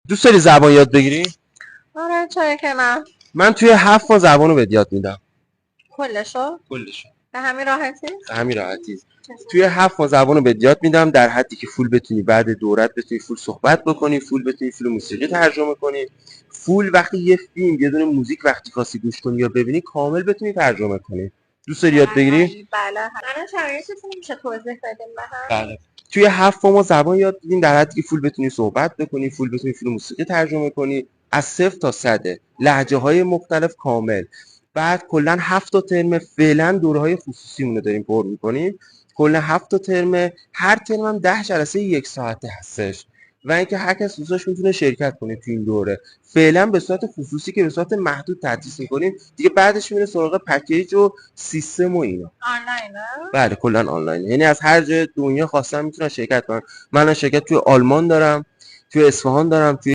دوست داری زبان یاد بگیری؟ آره چرا که نه. من توی 7 ماه زبان رو بهت یاد میدم. کلشو کلش به همین راحتی؟ به همین راحتی. توی 7 ماه زبان رو بهت یاد میدم، در حدی که فول بتونی بعد دورت بتونی فول صحبت بکنی، فول بتونی فول موسیقی ترجمه کنی، فول وقتی یه فیلم یه دونه موزیک وقتی خواستی گوش کنی یا ببینی کامل بتونی ترجمه کنی. دوست داری یاد بگیری؟ بله. من شرایطتون میشه توضیح بدیم به هم؟ بله. توی 7 ماه ما زبان یاد میدیم، در حدی که فول بتونی صحبت بکنی، فول بتونی فیلم موسیقی ترجمه کنی، از 0 تا 100 لهجه های مختلف کامل. بعد کلا 7 تا ترم فعلا دوره های خصوصی رو داریم پر میکنیم. کلا 7 تا ترم، هر ترم هم 10 جلسه 1 ساعته هستش و اینکه هر کس دوست داشت میتونه شرکت کنه تو این دوره. فعلا به صورت خصوصی که به صورت محدود تدریس میکنیم، دیگه بعدش میره سراغ پکیج و سیستم و اینا. آنلاینه؟ بله کلا آنلاین، یعنی از هر جای دنیا خواستن میتونن شرکت کنن. من شرکت توی آلمان دارم، توی اصفهان دارم، توی